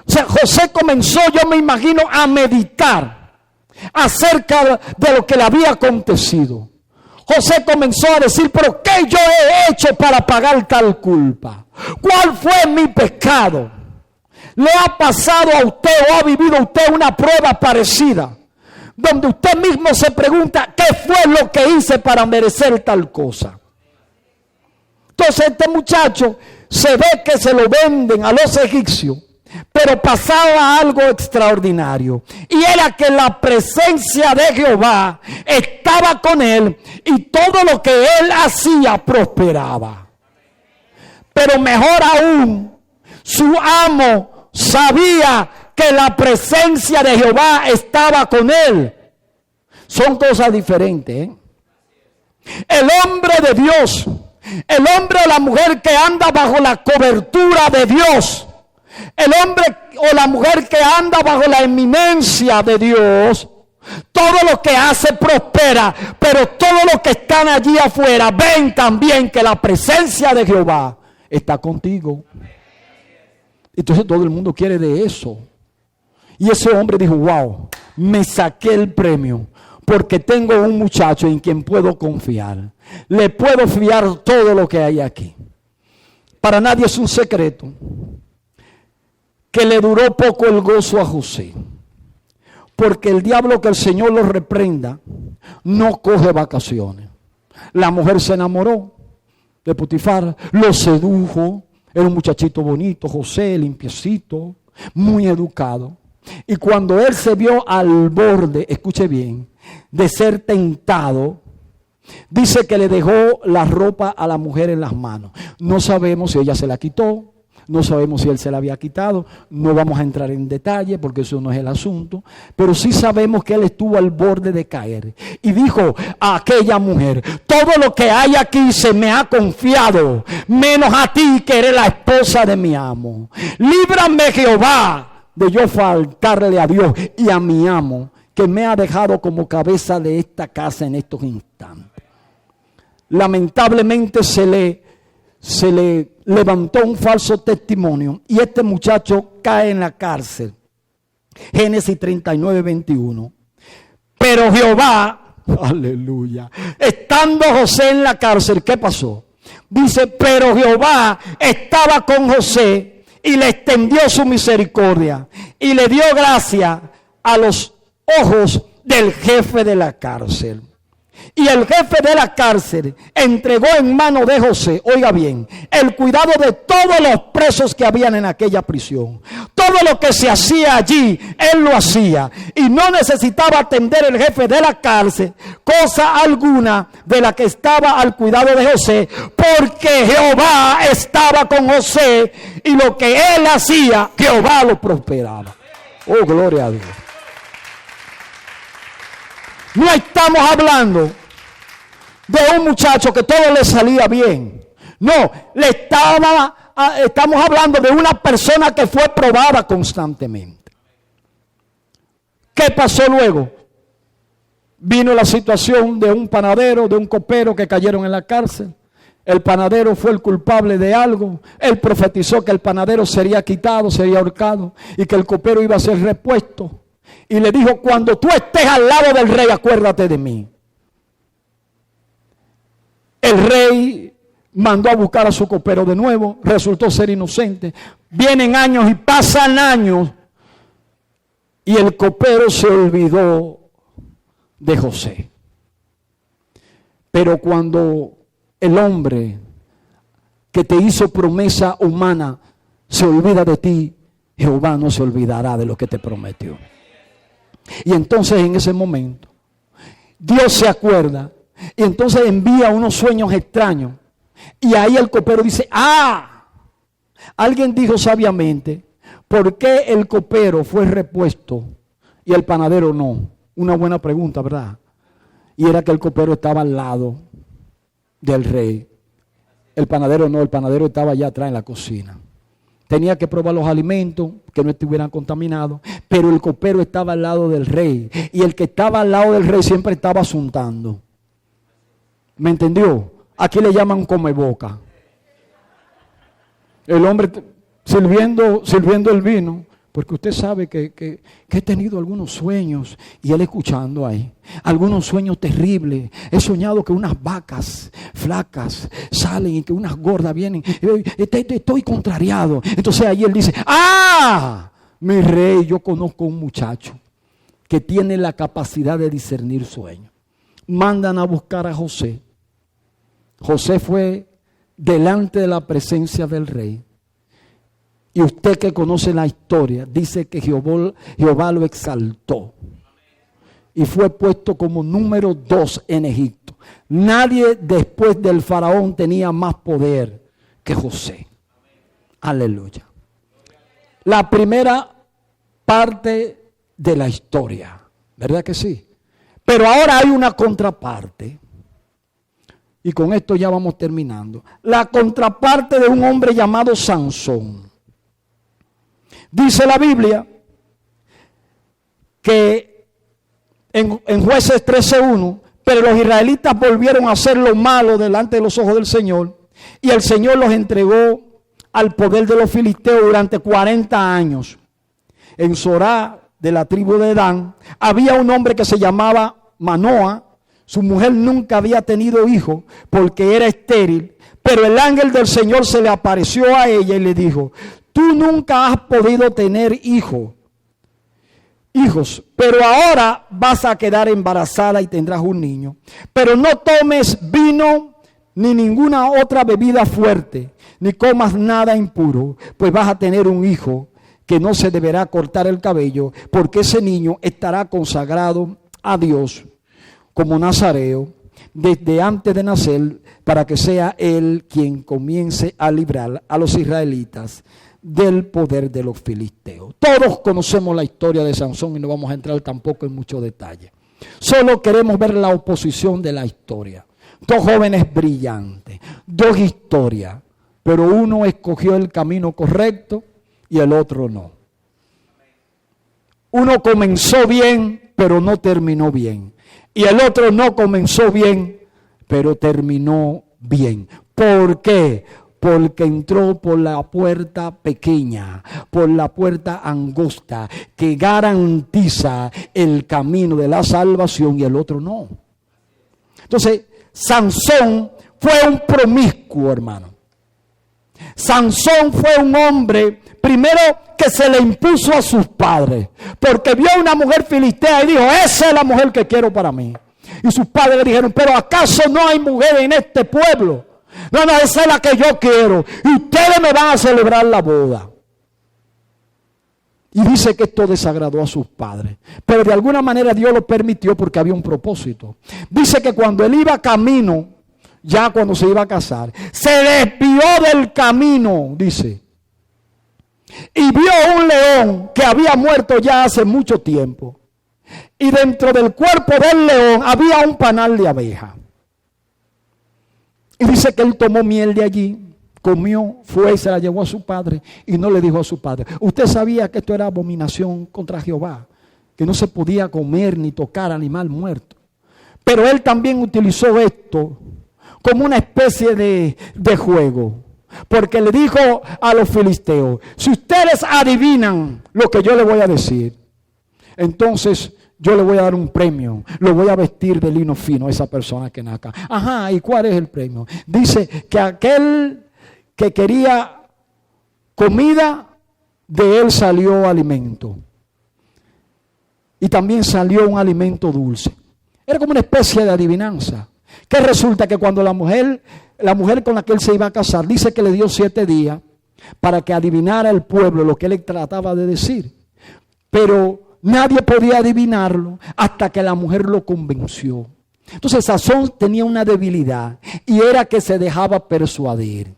O sea, José comenzó, yo me imagino, a meditar acerca de lo que le había acontecido. José comenzó a decir, pero ¿qué yo he hecho para pagar tal culpa? ¿Cuál fue mi pecado? ¿Le ha pasado a usted o ha vivido usted una prueba parecida? Donde usted mismo se pregunta, ¿qué fue lo que hice para merecer tal cosa? Entonces este muchacho se ve que se lo venden a los egipcios. Pero pasaba algo extraordinario, y era que la presencia de Jehová estaba con él, y todo lo que él hacía prosperaba. Pero mejor aún, su amo sabía que la presencia de Jehová estaba con él. Son cosas diferentes, ¿eh? El hombre de Dios, el hombre o la mujer que anda bajo la cobertura de Dios, el hombre o la mujer que anda bajo la eminencia de Dios, todo lo que hace prospera, pero todos los que están allí afuera ven también que la presencia de Jehová está contigo. Entonces todo el mundo quiere de eso. Y ese hombre dijo, wow, me saqué el premio porque tengo un muchacho en quien puedo confiar. Le puedo fiar todo lo que hay aquí. Para nadie es un secreto que le duró poco el gozo a José, porque el diablo, que el Señor lo reprenda, no coge vacaciones. La mujer se enamoró de Potifar, lo sedujo, era un muchachito bonito, José, limpiecito, muy educado. Y cuando él se vio al borde, escuche bien, de ser tentado, dice que le dejó la ropa a la mujer en las manos. No sabemos si ella se la quitó, No sabemos si él se la había quitado, no vamos a entrar en detalle porque eso no es el asunto, pero sí sabemos que él estuvo al borde de caer y dijo a aquella mujer: todo lo que hay aquí se me ha confiado, menos a ti que eres la esposa de mi amo. Líbrame, Jehová, de yo faltarle a Dios y a mi amo, que me ha dejado como cabeza de esta casa en estos instantes. Lamentablemente se le levantó un falso testimonio y este muchacho cae en la cárcel. Génesis 39, 21. Pero Jehová, aleluya, estando José en la cárcel, ¿qué pasó? Dice: pero Jehová estaba con José y le extendió su misericordia y le dio gracia a los ojos del jefe de la cárcel. Y el jefe de la cárcel entregó en mano de José, oiga bien, el cuidado de todos los presos que habían en aquella prisión. Todo lo que se hacía allí, él lo hacía. Y no necesitaba atender el jefe de la cárcel cosa alguna de la que estaba al cuidado de José, porque Jehová estaba con José y lo que él hacía, Jehová lo prosperaba. Oh, gloria a Dios. No estamos hablando de un muchacho que todo le salía bien. No, estamos hablando de una persona que fue probada constantemente. ¿Qué pasó luego? Vino la situación de un panadero, de un copero que cayeron en la cárcel. El panadero fue el culpable de algo. Él profetizó que el panadero sería quitado, sería ahorcado y que el copero iba a ser repuesto. Y le dijo: cuando tú estés al lado del rey, acuérdate de mí. El rey mandó a buscar a su copero de nuevo, resultó ser inocente. Vienen años y pasan años y el copero se olvidó de José. Pero cuando el hombre que te hizo promesa humana se olvida de ti, Jehová no se olvidará de lo que te prometió. Y entonces en ese momento Dios se acuerda y entonces envía unos sueños extraños. Y ahí el copero dice: alguien dijo sabiamente, ¿por qué el copero fue repuesto y el panadero no? Una buena pregunta, ¿verdad? Y era que el copero estaba al lado del rey. El panadero no, el panadero estaba allá atrás en la cocina. Tenía que probar los alimentos que no estuvieran contaminados, pero el copero estaba al lado del rey. Y el que estaba al lado del rey siempre estaba asuntando. ¿Me entendió? Aquí le llaman comeboca. El hombre sirviendo el vino, porque usted sabe que he tenido algunos sueños, y él escuchando ahí, algunos sueños terribles. He soñado que unas vacas flacas salen y que unas gordas vienen. Estoy contrariado. Entonces ahí él dice: mi rey, yo conozco un muchacho que tiene la capacidad de discernir sueños. Mandan a buscar a José. José fue delante de la presencia del rey. Y usted que conoce la historia, dice que Jehová lo exaltó. Y fue puesto como número 2 en Egipto. Nadie después del faraón tenía más poder que José. Aleluya. La primera parte de la historia, ¿verdad que sí? Pero ahora hay una contraparte. Y con esto ya vamos terminando. La contraparte de un hombre llamado Sansón. Dice la Biblia que en Jueces 13:1, pero los israelitas volvieron a hacer lo malo delante de los ojos del Señor, y el Señor los entregó al poder de los filisteos durante 40 años. En Sorá, de la tribu de Dan, había un hombre que se llamaba Manoa. Su mujer nunca había tenido hijo porque era estéril, pero el ángel del Señor se le apareció a ella y le dijo: tú nunca has podido tener hijos, pero ahora vas a quedar embarazada y tendrás un niño. Pero no tomes vino ni ninguna otra bebida fuerte, ni comas nada impuro, pues vas a tener un hijo que no se deberá cortar el cabello, porque ese niño estará consagrado a Dios como nazareo desde antes de nacer, para que sea Él quien comience a librar a los israelitas del poder de los filisteos. Todos conocemos la historia de Sansón y no vamos a entrar tampoco en mucho detalle. Solo queremos ver la oposición de la historia. Dos jóvenes brillantes, dos historias, pero uno escogió el camino correcto y el otro no. Uno comenzó bien, pero no terminó bien. Y el otro no comenzó bien, pero terminó bien. ¿Por qué? Porque entró por la puerta pequeña, por la puerta angosta, que garantiza el camino de la salvación, y el otro no. Entonces, Sansón fue un promiscuo, hermano. Sansón fue un hombre, primero, que se le impuso a sus padres, porque vio a una mujer filistea y dijo: esa es la mujer que quiero para mí. Y sus padres le dijeron: pero ¿acaso no hay mujer en este pueblo? No, esa es la que yo quiero, y ustedes me van a celebrar la boda. Y dice que esto desagradó a sus padres, pero de alguna manera Dios lo permitió porque había un propósito. Dice que cuando él iba camino, ya cuando se iba a casar, se desvió del camino, dice, y vio un león que había muerto ya hace mucho tiempo, y dentro del cuerpo del león había un panal de abeja. Y dice que él tomó miel de allí, comió, fue y se la llevó a su padre, y no le dijo a su padre: usted sabía que esto era abominación contra Jehová, que no se podía comer ni tocar animal muerto. Pero él también utilizó esto como una especie de juego, porque le dijo a los filisteos: si ustedes adivinan lo que yo le voy a decir, entonces yo le voy a dar un premio, lo voy a vestir de lino fino a esa persona que naca. Ajá, ¿y cuál es el premio? Dice que aquel que quería comida, de él salió alimento. Y también salió un alimento dulce. Era como una especie de adivinanza. Que resulta que cuando la mujer con la que él se iba a casar, dice que le dio 7 días para que adivinara el pueblo lo que él trataba de decir. Pero nadie podía adivinarlo hasta que la mujer lo convenció. Entonces Sansón tenía una debilidad, y era que se dejaba persuadir.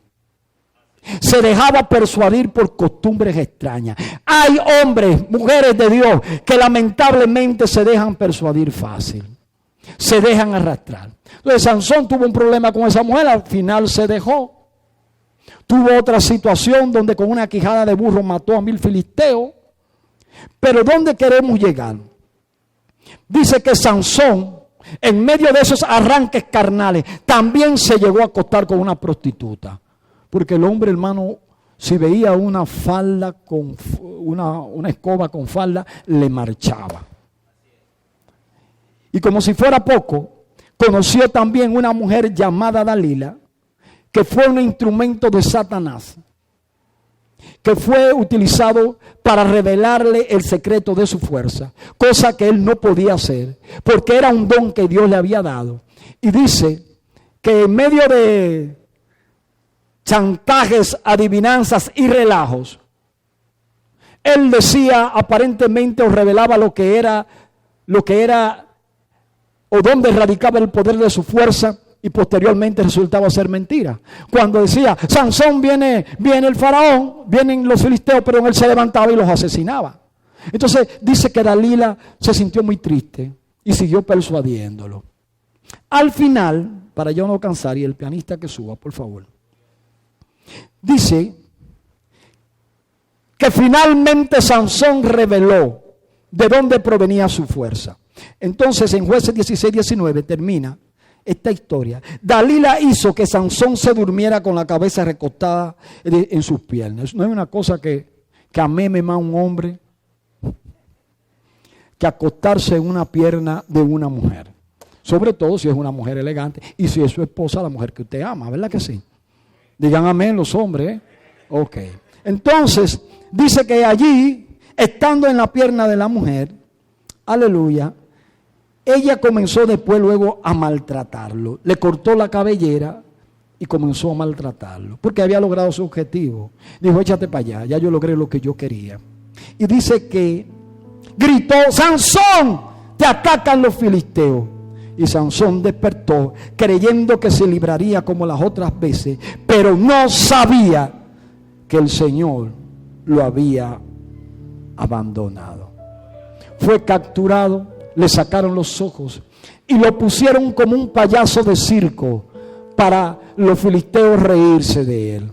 Se dejaba persuadir por costumbres extrañas. Hay hombres, mujeres de Dios, que lamentablemente se dejan persuadir fácil. Se dejan arrastrar. Entonces Sansón tuvo un problema con esa mujer, al final se dejó. Tuvo otra situación donde con una quijada de burro mató a 1000 filisteos. Pero ¿dónde queremos llegar? Dice que Sansón, en medio de esos arranques carnales, también se llegó a acostar con una prostituta. Porque el hombre, hermano, si veía una falda con una escoba con falda, le marchaba. Y como si fuera poco, conoció también una mujer llamada Dalila, que fue un instrumento de Satanás, que fue utilizado para revelarle el secreto de su fuerza, cosa que él no podía hacer, porque era un don que Dios le había dado. Y dice que en medio de chantajes, adivinanzas y relajos, él decía aparentemente, o revelaba lo que era o dónde radicaba el poder de su fuerza, y posteriormente resultaba ser mentira. Cuando decía: Sansón, viene el faraón, vienen los filisteos, pero él se levantaba y los asesinaba. Entonces dice que Dalila se sintió muy triste y siguió persuadiéndolo. Al final, para yo no cansar, y el pianista que suba, por favor, dice que finalmente Sansón reveló de dónde provenía su fuerza. Entonces en Jueces 16-19 termina esta historia. Dalila hizo que Sansón se durmiera con la cabeza recostada en sus piernas. No es una cosa que ameme más a un hombre que acostarse en una pierna de una mujer. Sobre todo si es una mujer elegante y si es su esposa, la mujer que usted ama, ¿verdad que sí? Digan amén los hombres, ¿eh? Ok. Entonces, dice que allí, estando en la pierna de la mujer, aleluya, ella comenzó después luego a maltratarlo. Le cortó la cabellera y comenzó a maltratarlo, porque había logrado su objetivo. Dijo: échate para allá, ya yo logré lo que yo quería. Y dice que gritó: Sansón, te atacan los filisteos. Y Sansón despertó creyendo que se libraría como las otras veces, pero no sabía que el Señor lo había abandonado. Fue capturado, le sacaron los ojos y lo pusieron como un payaso de circo para los filisteos reírse de él.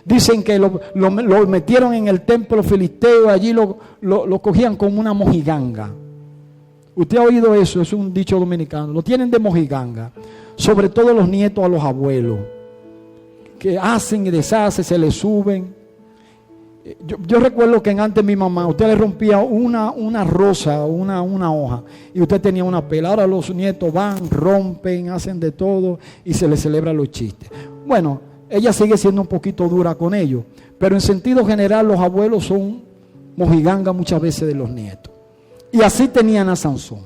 Dicen que lo metieron en el templo filisteo, allí lo cogían como una mojiganga. Usted ha oído eso, es un dicho dominicano. Lo tienen de mojiganga, sobre todo los nietos a los abuelos, que hacen y deshacen, se les suben. Yo recuerdo que antes mi mamá, usted le rompía una rosa, una hoja, y usted tenía una pela. Ahora los nietos van, rompen, hacen de todo y se les celebran los chistes. Bueno, ella sigue siendo un poquito dura con ellos, pero en sentido general los abuelos son mojigangas muchas veces de los nietos. Y así tenían a Sansón.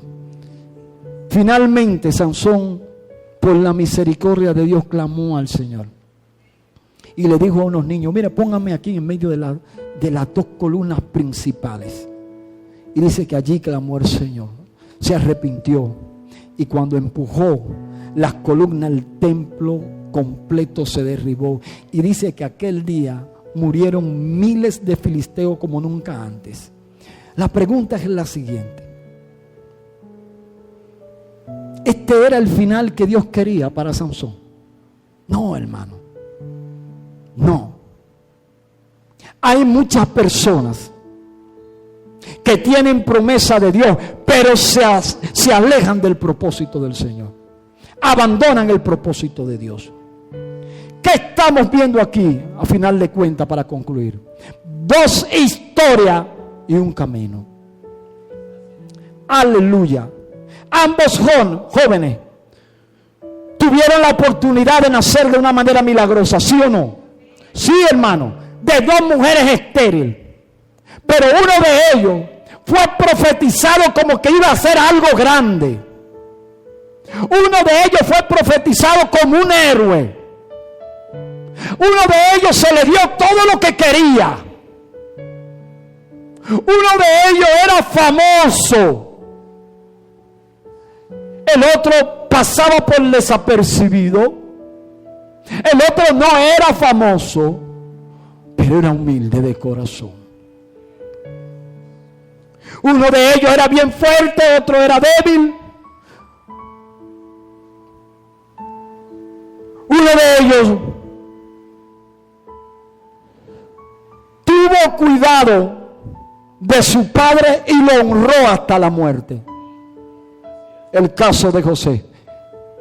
Finalmente Sansón, por la misericordia de Dios, clamó al Señor. Y le dijo a unos niños: mira, pónganme aquí en medio de las dos columnas principales. Y dice que allí clamó el Señor. Se arrepintió. Y cuando empujó las columnas, el templo completo se derribó. Y dice que aquel día murieron miles de filisteos como nunca antes. La pregunta es la siguiente: ¿este era el final que Dios quería para Sansón? No, hermano. No. Hay muchas personas que tienen promesa de Dios, pero se alejan del propósito del Señor. Abandonan el propósito de Dios. ¿Qué estamos viendo aquí, a final de cuentas, para concluir? Dos historias y un camino. Aleluya. Ambos jóvenes tuvieron la oportunidad de nacer de una manera milagrosa, ¿sí o no? Sí, hermano, de dos mujeres estériles. Pero uno de ellos fue profetizado como que iba a hacer algo grande. Uno de ellos fue profetizado como un héroe. Uno de ellos se le dio todo lo que quería. Uno de ellos era famoso. El otro pasaba por desapercibido. El otro no era famoso, pero era humilde de corazón. Uno de ellos era bien fuerte, otro era débil. Uno de ellos tuvo cuidado de su padre y lo honró hasta la muerte. El caso de José.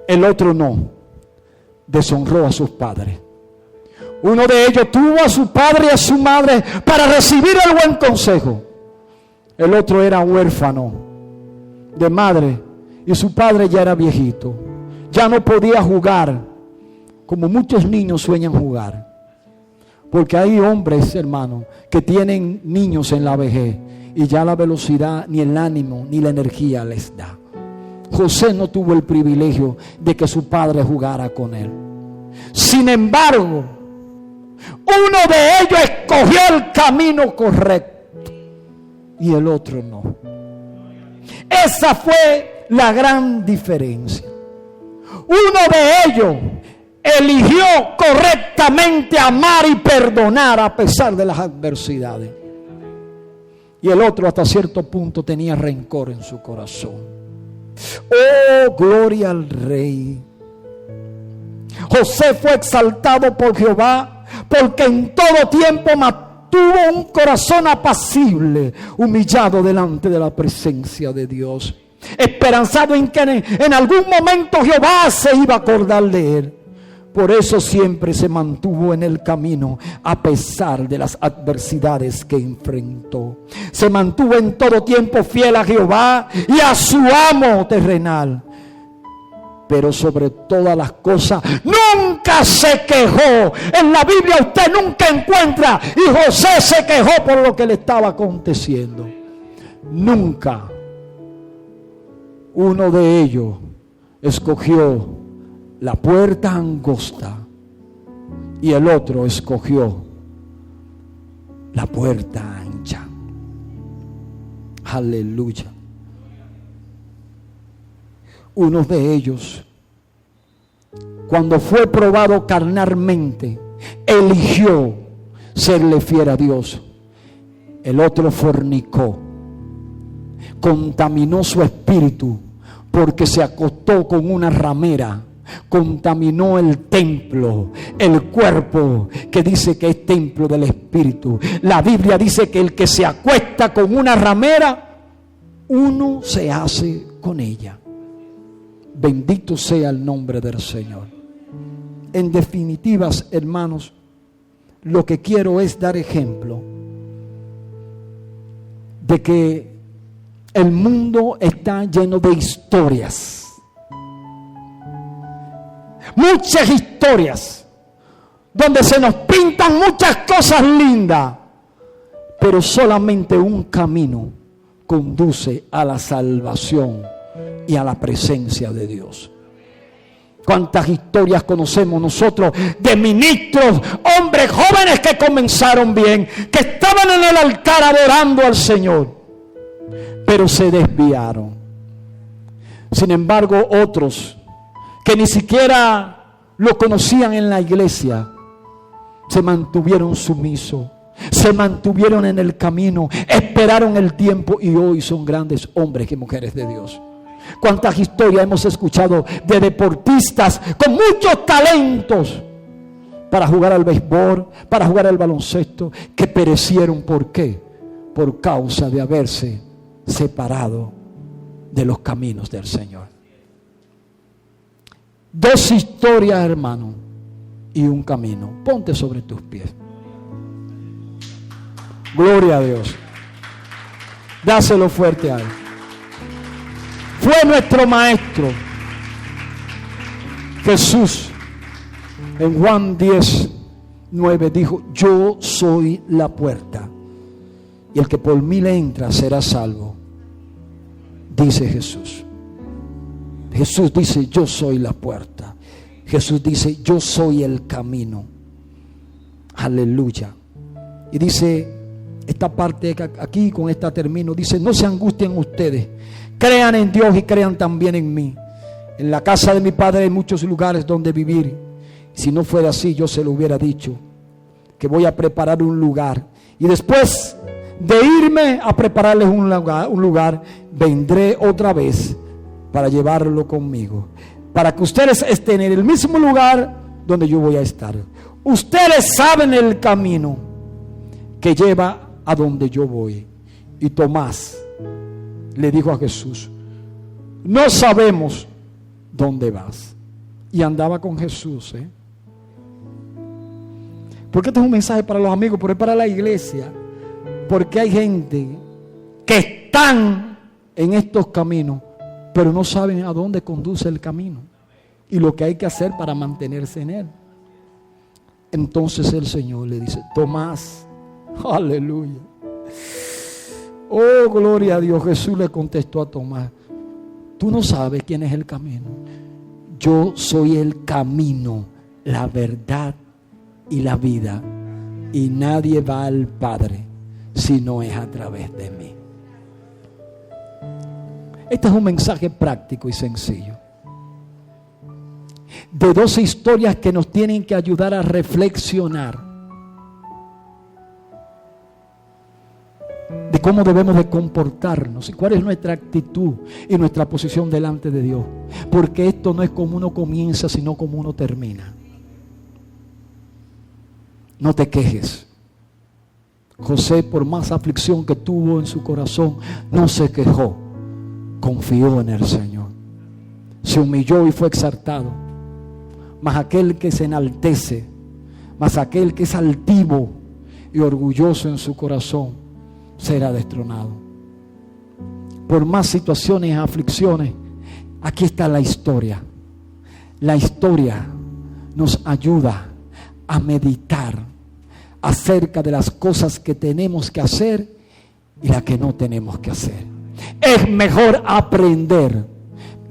El otro no. Deshonró a sus padres. Uno de ellos tuvo a su padre y a su madre para recibir el buen consejo. El otro era huérfano de madre y su padre ya era viejito. Ya no podía jugar como muchos niños sueñan jugar. Porque hay hombres, hermanos, que tienen niños en la vejez y ya la velocidad, ni el ánimo, ni la energía les da. José no tuvo el privilegio de que su padre jugara con él. Sin embargo, uno de ellos escogió el camino correcto y el otro no. Esa fue la gran diferencia. Uno de ellos eligió correctamente amar y perdonar a pesar de las adversidades. Y el otro hasta cierto punto tenía rencor en su corazón. Oh, gloria al Rey. José fue exaltado por Jehová porque en todo tiempo mantuvo un corazón apacible, humillado delante de la presencia de Dios, esperanzado en que en algún momento Jehová se iba a acordar de él. Por eso siempre se mantuvo en el camino a pesar de las adversidades que enfrentó. Se mantuvo en todo tiempo fiel a Jehová y a su amo terrenal. Pero sobre todas las cosas nunca se quejó. En la Biblia usted nunca encuentra y José se quejó por lo que le estaba aconteciendo. Nunca. Uno de ellos escogió la puerta angosta y el otro escogió la puerta ancha. Aleluya. Uno de ellos, cuando fue probado carnalmente, eligió serle fiel a Dios. El otro fornicó, contaminó su espíritu porque se acostó con una ramera, contaminó el templo, el cuerpo que dice que es templo del Espíritu. La Biblia dice que el que se acuesta con una ramera, uno se hace con ella. Bendito sea el nombre del Señor. En definitivas, hermanos, lo que quiero es dar ejemplo de que el mundo está lleno de historias. Muchas historias donde se nos pintan muchas cosas lindas, pero solamente un camino conduce a la salvación y a la presencia de Dios. ¿Cuántas historias conocemos nosotros de ministros, hombres jóvenes que comenzaron bien, que estaban en el altar adorando al Señor, pero se desviaron? Sin embargo, otros que ni siquiera lo conocían en la iglesia, se mantuvieron sumisos, se mantuvieron en el camino, esperaron el tiempo y hoy son grandes hombres y mujeres de Dios. ¿Cuántas historias hemos escuchado de deportistas con muchos talentos para jugar al béisbol, para jugar al baloncesto, que perecieron? ¿Por qué? Por causa de haberse separado de los caminos del Señor. Dos historias, hermano, y un camino. Ponte sobre tus pies. Gloria a Dios. Dáselo fuerte a Él. Fue nuestro maestro Jesús. En Juan 10:9 dijo: yo soy la puerta, y el que por mí le entra será salvo. Dice Jesús. Jesús dice: yo soy la puerta. Jesús dice: yo soy el camino. Aleluya. Y dice esta parte aquí, con esta termino, dice: no se angustien ustedes, crean en Dios y crean también en mí. En la casa de mi Padre hay muchos lugares donde vivir. Si no fuera así, yo se lo hubiera dicho, que voy a preparar un lugar, y después de irme a prepararles un lugar, vendré otra vez para llevarlo conmigo, para que ustedes estén en el mismo lugar donde yo voy a estar. Ustedes saben el camino que lleva a donde yo voy. Y Tomás le dijo a Jesús: no sabemos dónde vas. Y andaba con Jesús, Porque este es un mensaje para los amigos, pero es para la iglesia. Porque hay gente que están en estos caminos, pero no saben a dónde conduce el camino y lo que hay que hacer para mantenerse en él. Entonces el Señor le dice: Tomás, aleluya. Oh, gloria a Dios. Jesús le contestó a Tomás: tú no sabes quién es el camino. Yo soy el camino, la verdad y la vida, y nadie va al Padre si no es a través de mí. Este es un mensaje práctico y sencillo, de dos historias que nos tienen que ayudar a reflexionar de cómo debemos de comportarnos y cuál es nuestra actitud y nuestra posición delante de Dios. Porque esto no es como uno comienza, sino como uno termina. No te quejes. José, por más aflicción que tuvo en su corazón, no se quejó. Confió en el Señor. Se humilló y fue exaltado. Mas aquel que se enaltece, mas aquel que es altivo y orgulloso en su corazón, será destronado. Por más situaciones y aflicciones, aquí está la historia. La historia nos ayuda a meditar acerca de las cosas que tenemos que hacer y las que no tenemos que hacer. Es mejor aprender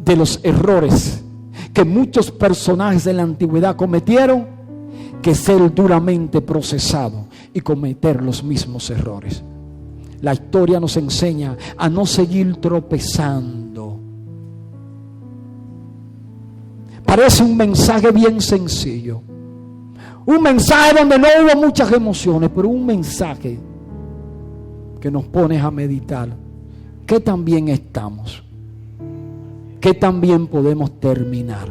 de los errores que muchos personajes de la antigüedad cometieron que ser duramente procesado y cometer los mismos errores. La historia nos enseña a no seguir tropezando Parece un mensaje bien sencillo. Un mensaje donde no hubo muchas emociones, pero un mensaje que nos pone a meditar. ¿Qué tan bien estamos? ¿Qué tan bien podemos terminar?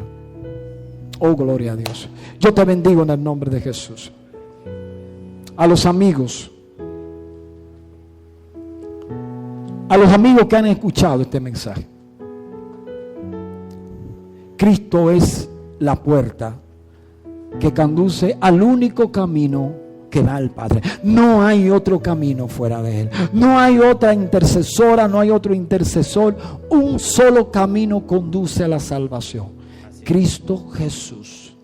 Oh, gloria a Dios. Yo te bendigo en el nombre de Jesús. A los amigos que han escuchado este mensaje. Cristo es la puerta que conduce al único camino que da al Padre. No hay otro camino fuera de Él. No hay otra intercesora, no hay otro intercesor. Un solo camino conduce a la salvación. Cristo Jesús.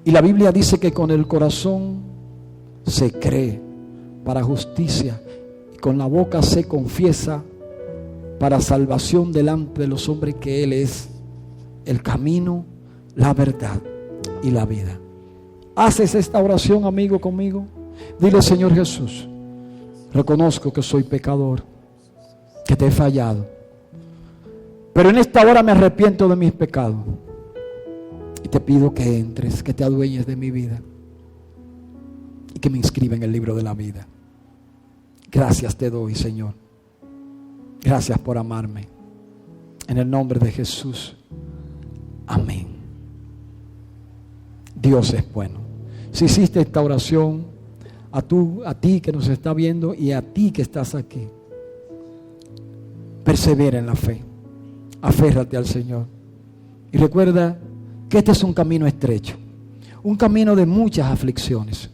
Y la Biblia dice que con el corazón se cree para justicia y con la boca se confiesa para salvación delante de los hombres, que Él es el camino, la verdad y la vida. ¿Haces esta oración, amigo, conmigo? Dile: Señor Jesús, reconozco que soy pecador, que te he fallado, pero en esta hora me arrepiento de mis pecados y te pido que entres, que te adueñes de mi vida y que me inscriba en el libro de la vida. Gracias te doy, Señor. Gracias por amarme. En el nombre de Jesús. Amén. Dios es bueno. Si hiciste esta oración, a ti que nos está viendo y a ti que estás aquí, persevera en la fe. Aférrate al Señor. Y recuerda que este es un camino estrecho, un camino de muchas aflicciones,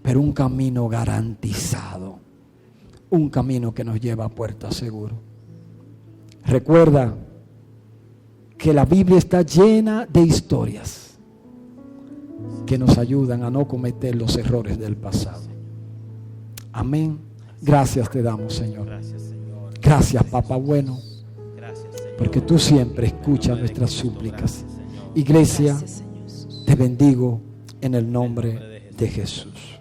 pero un camino garantizado, un camino que nos lleva a puerta seguro. Recuerda que la Biblia está llena de historias que nos ayudan a no cometer los errores del pasado. Amén. Gracias te damos, Señor. Gracias, Papá bueno, porque tú siempre escuchas nuestras súplicas. Iglesia, te bendigo en el nombre de Jesús.